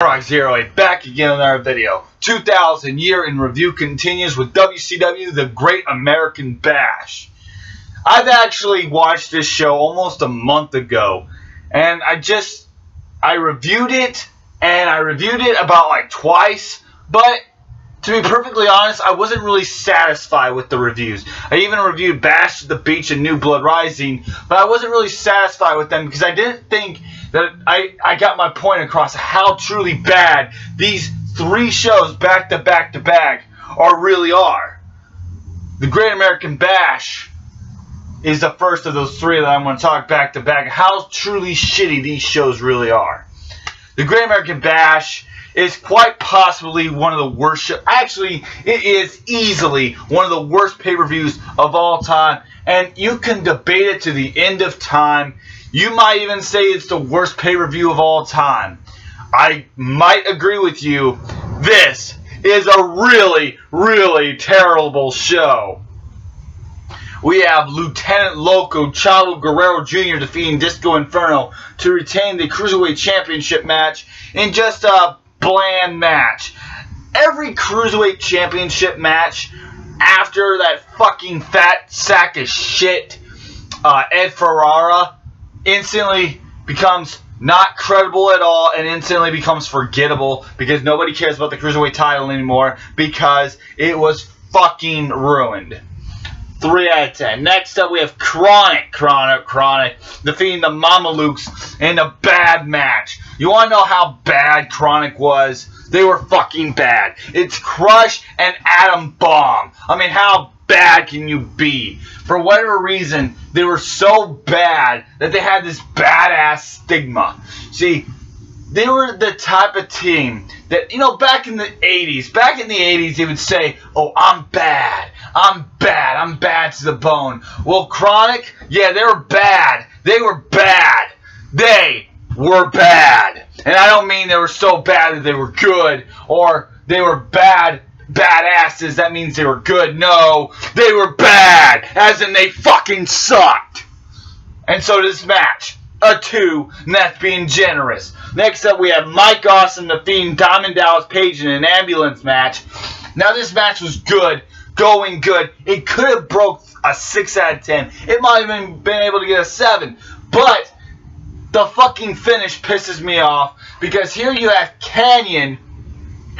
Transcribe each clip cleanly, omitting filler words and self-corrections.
Rock08 back again on our video. 2000 year in review continues with WCW The Great American Bash. I've actually watched this show almost a month ago, and I reviewed it, and I reviewed it about like twice, but to be perfectly honest, I wasn't really satisfied with the reviews. I even reviewed Bash at the Beach and New Blood Rising, but I wasn't really satisfied with them because I didn't think that I got my point across how truly bad these three shows back to back to back really are. The Great American Bash is the first of those three that I'm going to talk back to back. How truly shitty these shows really are. The Great American Bash is quite possibly one of the worst shows. Actually, it is easily one of the worst pay-per-views of all time. And you can debate it to the end of time. You might even say it's the worst pay-per-view of all time. I might agree with you. This is a really, really terrible show. We have Lieutenant Loco Chavo Guerrero Jr. defeating Disco Inferno to retain the Cruiserweight Championship match in just a bland match. Every Cruiserweight Championship match after that fucking fat sack of shit, Ed Ferrara, instantly becomes not credible at all and instantly becomes forgettable because nobody cares about the Cruiserweight title anymore because it was fucking ruined. 3 out of 10. Next up, we have Chronic defeating the Mamalukes in a bad match. You want to know how bad Chronic was? They were fucking bad. It's Crush and Adam Bomb. I mean, how bad can you be? For whatever reason, they were so bad that they had this badass stigma. See, they were the type of team that, you know, back in the 80s, they would say, oh, I'm bad to the bone. Well, Chronic, yeah, they were bad. They were bad. And I don't mean they were so bad that they were good, or they were badasses, that means they were good. No, they were bad, as in they fucking sucked. And so this match, a 2, and that's being generous. Next up, we have Mike Awesome defeating Diamond Dallas Page in an ambulance match. Now, this match was good, going good. It could have broke a 6 out of 10. It might have even been able to get a 7. But the fucking finish pisses me off because here you have Canyon,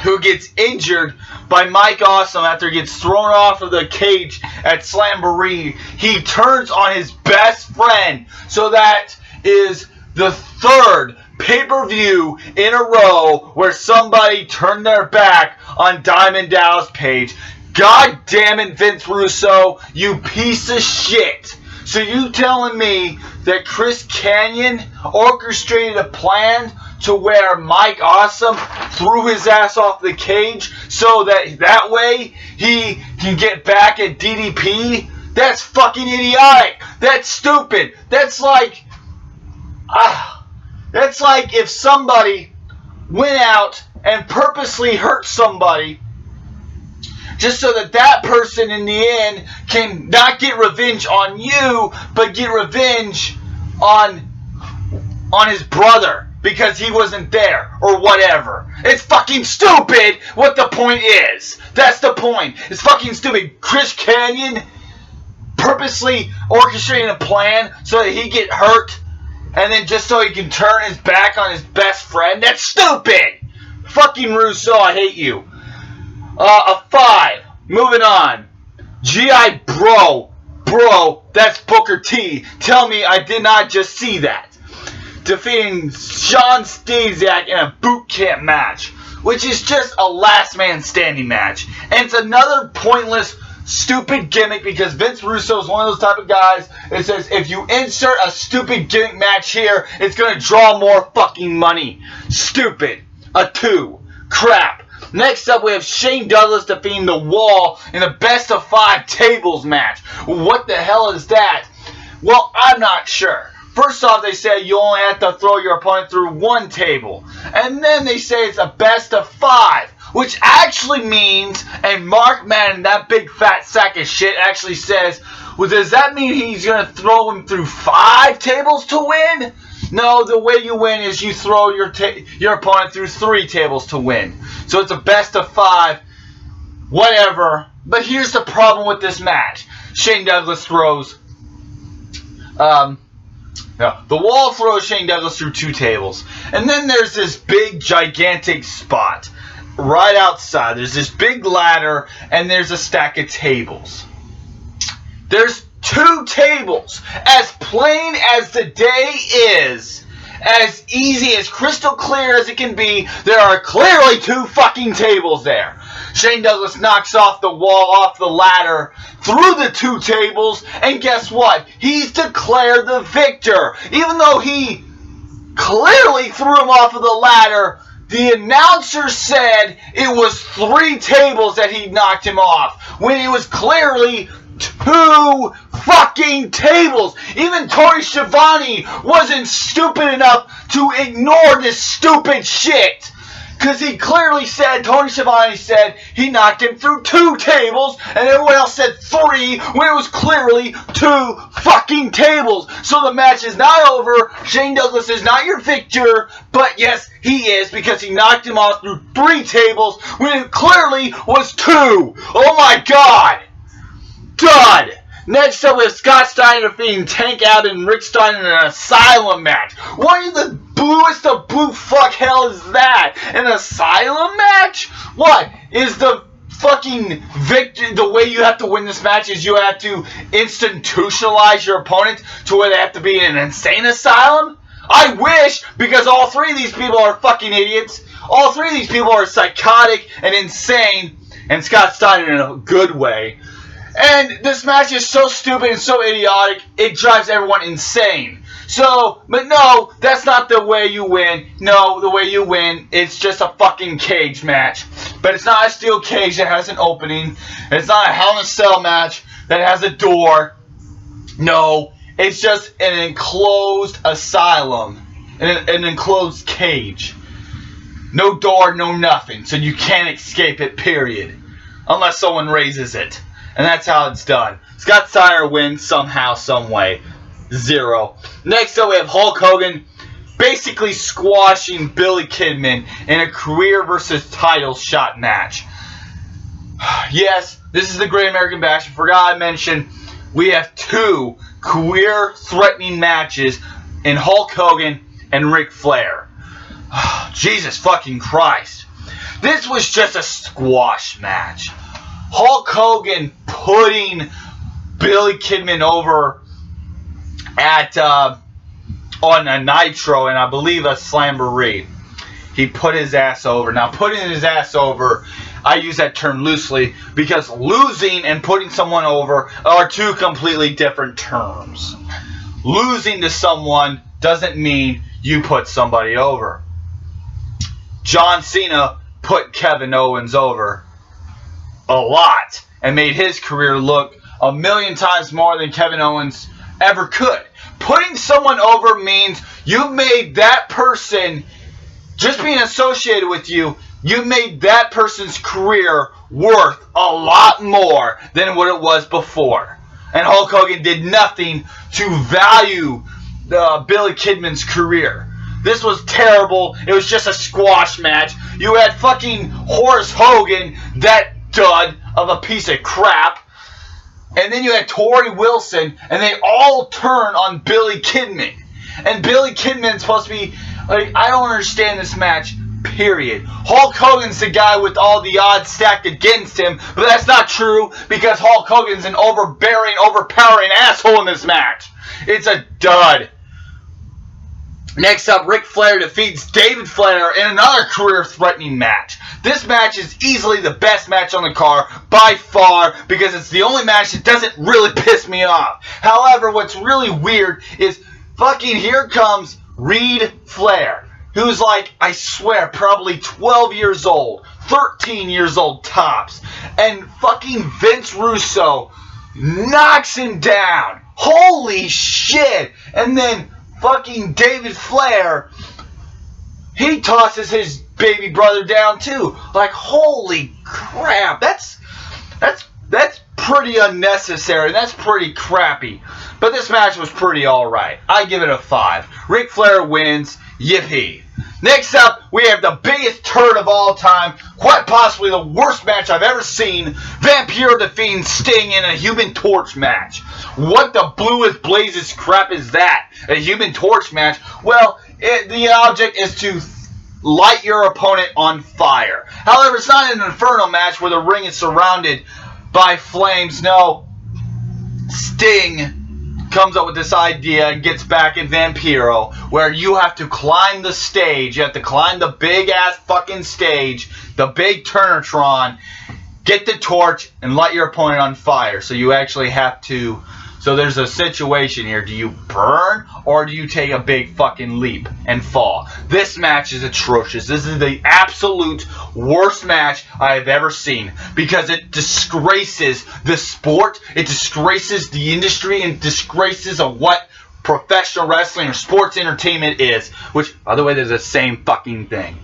who gets injured by Mike Awesome after he gets thrown off of the cage at Slamboree. He turns on his best friend. So that is the 3rd pay-per-view in a row where somebody turned their back on Diamond Dallas Page. God damn it, Vince Russo, you piece of shit. So you telling me that Chris Canyon orchestrated a plan to where Mike Awesome threw his ass off the cage so that way he can get back at DDP? That's fucking idiotic. That's stupid. That's like if somebody went out and purposely hurt somebody just so that person in the end can not get revenge on you, but get revenge on his brother because he wasn't there or whatever. It's fucking stupid what the point is. That's the point. It's fucking stupid. Chris Canyon purposely orchestrating a plan so that he get hurt and then just so he can turn his back on his best friend. That's stupid. Fucking Russo, I hate you. A 5. Moving on. G.I. Bro, that's Booker T. Tell me I did not just see that. Defeating Sean Stasiak in a boot camp match, which is just a last man standing match. And it's another pointless, stupid gimmick because Vince Russo is one of those type of guys that says if you insert a stupid gimmick match here, it's going to draw more fucking money. Stupid. A 2. Crap. Next up, we have Shane Douglas defeating The Wall in a best-of-5 tables match. What the hell is that? Well, I'm not sure. First off, they say you only have to throw your opponent through 1 table. And then they say it's a best-of-5, which actually means, and Mark Madden, that big fat sack of shit, actually says, well, does that mean he's going to throw him through 5 tables to win? No, the way you win is you throw your opponent through 3 tables to win. So it's a best of 5, whatever. But here's the problem with this match. Shane Douglas throws... the Wall throws Shane Douglas through 2 tables. And then there's this big, gigantic spot right outside. There's this big ladder, and there's a stack of tables. There's 2 tables. As plain as the day is, as easy, as crystal clear as it can be, there are clearly 2 fucking tables there. Shane Douglas knocks off the Wall, off the ladder, through the 2 tables, and guess what? He's declared the victor. Even though he clearly threw him off of the ladder, the announcer said it was 3 tables that he knocked him off, when it was clearly 2 fucking tables. Even Tony Schiavone wasn't stupid enough to ignore this stupid shit. Because he clearly said, Tony Schiavone said, he knocked him through 2 tables, and everyone else said 3, when it was clearly 2 fucking tables. So the match is not over. Shane Douglas is not your victor, but yes, he is, because he knocked him off through 3 tables, when it clearly was 2. Oh my god! Dud! Next up, we have Scott Steiner defeating Tank Abbott and Rick Steiner in an Asylum match. What in the bluest of blue fuck hell is that? An Asylum match? What? Is the fucking victory, the way you have to win this match is you have to institutionalize your opponent to where they have to be in an insane asylum? I wish, because all 3 of these people are fucking idiots. All 3 of these people are psychotic and insane, and Scott Steiner in a good way. And this match is so stupid and so idiotic, it drives everyone insane. So, but no, that's not the way you win. No, the way you win, it's just a fucking cage match. But it's not a steel cage that has an opening. It's not a Hell in a Cell match that has a door. No, it's just an enclosed asylum. An enclosed cage. No door, no nothing. So you can't escape it, period. Unless someone raises it. And that's how it's done. Scott Steiner wins somehow, some way. 0. Next up, we have Hulk Hogan basically squashing Billy Kidman in a career versus title shot match. Yes, this is the Great American Bash. I forgot I mentioned we have 2 career-threatening matches in Hulk Hogan and Ric Flair. Jesus fucking Christ. This was just a squash match. Hulk Hogan putting Billy Kidman over at on a Nitro and I believe a Slamboree. He put his ass over. Now, putting his ass over, I use that term loosely because losing and putting someone over are 2 completely different terms. Losing to someone doesn't mean you put somebody over. John Cena put Kevin Owens over a lot and made his career look a million times more than Kevin Owens ever could. Putting someone over means you've made that person, just being associated with you, you've made that person's career worth a lot more than what it was before. And Hulk Hogan did nothing to value Billy Kidman's career. This was terrible. It was just a squash match. You had fucking Horace Hogan, that dud of a piece of crap. And then you had Torrie Wilson, and they all turn on Billy Kidman. And Billy Kidman's supposed to be, like, I don't understand this match, period. Hulk Hogan's the guy with all the odds stacked against him, but that's not true because Hulk Hogan's an overbearing, overpowering asshole in this match. It's a dud. Next up, Ric Flair defeats David Flair in another career-threatening match. This match is easily the best match on the card by far because it's the only match that doesn't really piss me off. However, what's really weird is fucking here comes Reed Flair, who's like, I swear, probably 12 years old, 13 years old tops, and fucking Vince Russo knocks him down. Holy shit! And then fucking David Flair, he tosses his baby brother down too. Like, holy crap, that's That's pretty unnecessary. That's pretty crappy. But this match was pretty alright. I give it a 5. Ric Flair wins. Yippee. Next up, we have the biggest turd of all time, quite possibly the worst match I've ever seen. Vampiro defeating Sting in a Human Torch match. What the bluest blazes crap is that? A Human Torch match? Well, the object is to light your opponent on fire. However, it's not an Inferno match where the ring is surrounded by flames. No, Sting comes up with this idea and gets back at Vampiro where you have to climb the stage. You have to climb the big ass fucking stage, the big Turnatron, get the torch and light your opponent on fire. So you actually have to. So there's a situation here. Do you burn or do you take a big fucking leap and fall? This match is atrocious. This is the absolute worst match I have ever seen because it disgraces the sport, it disgraces the industry, and disgraces of what professional wrestling or sports entertainment is. Which, by the way, they're the same fucking thing.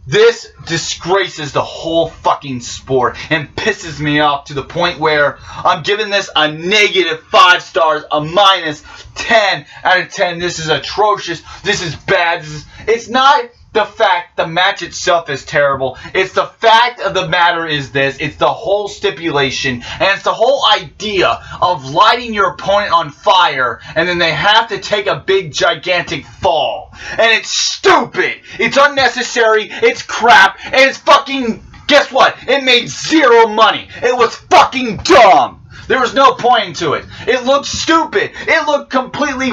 This disgraces the whole fucking sport and pisses me off to the point where I'm giving this a negative 5 stars, a minus 10 out of 10. This is atrocious. This is bad. It's not the fact the match itself is terrible. It's the fact of the matter is this. It's the whole stipulation. And it's the whole idea of lighting your opponent on fire and then they have to take a big gigantic fall. And it's stupid. It's unnecessary. It's crap. And it's fucking... Guess what? It made 0 money. It was fucking dumb. There was no point to it. It looked stupid. It looked completely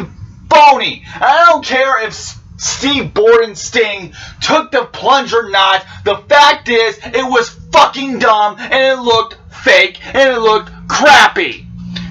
phony. I don't care if Steve Borden Sting took the plunge or not. The fact is, it was fucking dumb, and it looked fake, and it looked crappy.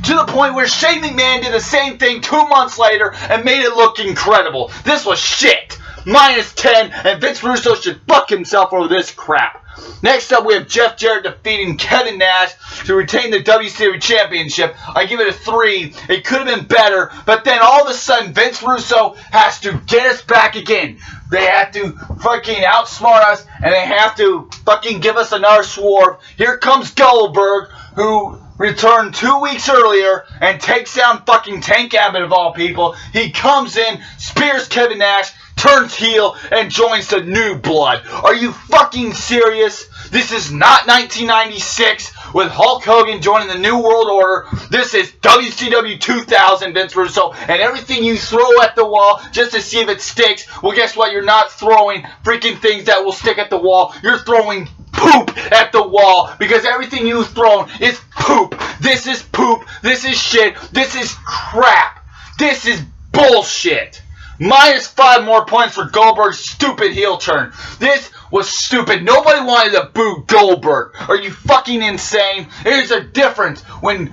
To the point where Shane McMahon did the same thing 2 months later and made it look incredible. This was shit. Minus 10, and Vince Russo should fuck himself over this crap. Next up, we have Jeff Jarrett defeating Kevin Nash to retain the WCW Championship. I give it a 3. It could have been better, but then all of a sudden, Vince Russo has to get us back again. They have to fucking outsmart us, and they have to fucking give us another swerve. Here comes Goldberg, who returned 2 weeks earlier and takes down fucking Tank Abbott of all people. He comes in, spears Kevin Nash, turns heel, and joins the New Blood. Are you fucking serious? This is not 1996 with Hulk Hogan joining the New World Order. This is WCW 2000, Vince Russo, and everything you throw at the wall just to see if it sticks. Well, guess what? You're not throwing freaking things that will stick at the wall. You're throwing poop at the wall because everything you've thrown is poop. This is poop. This is shit. This is crap. This is bullshit. Minus 5 more points for Goldberg's stupid heel turn. This was stupid. Nobody wanted to boo Goldberg. Are you fucking insane? There's a difference when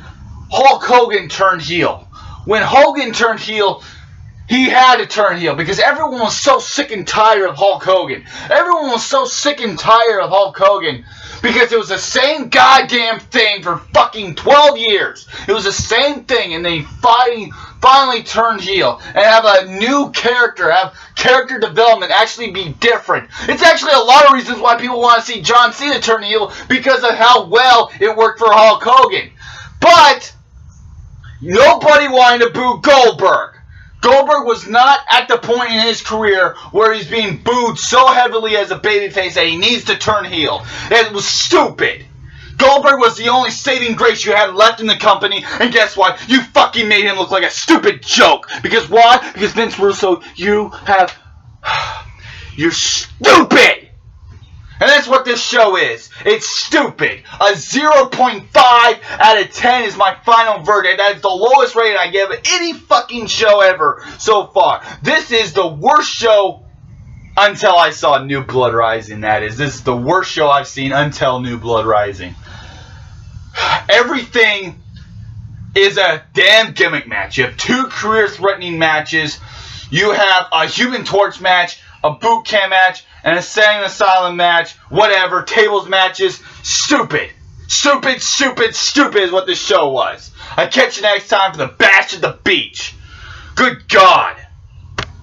Hulk Hogan turned heel. When Hogan turned heel, he had to turn heel because everyone was so sick and tired of Hulk Hogan. Everyone was so sick and tired of Hulk Hogan because it was the same goddamn thing for fucking 12 years. It was the same thing, and they finally turned heel and have a new character, have character development actually be different. It's actually a lot of reasons why people want to see John Cena turn heel because of how well it worked for Hulk Hogan. But nobody wanted to boo Goldberg. Goldberg was not at the point in his career where he's being booed so heavily as a babyface that he needs to turn heel. It was stupid. Goldberg was the only saving grace you had left in the company, and guess what? You fucking made him look like a stupid joke. Because why? Because Vince Russo, you're stupid! And that's what this show is. It's stupid. A 0.5 out of 10 is my final verdict. That is the lowest rating I give any fucking show ever so far. This is the worst show until I saw New Blood Rising, that is. This is the worst show I've seen until New Blood Rising. Everything is a damn gimmick match. You have 2 career-threatening matches. You have a Human Torch match, a boot camp match, and a Insane Asylum match, whatever, tables matches. Stupid. Stupid, stupid, stupid is what this show was. I catch you next time for the Bash at the Beach. Good God.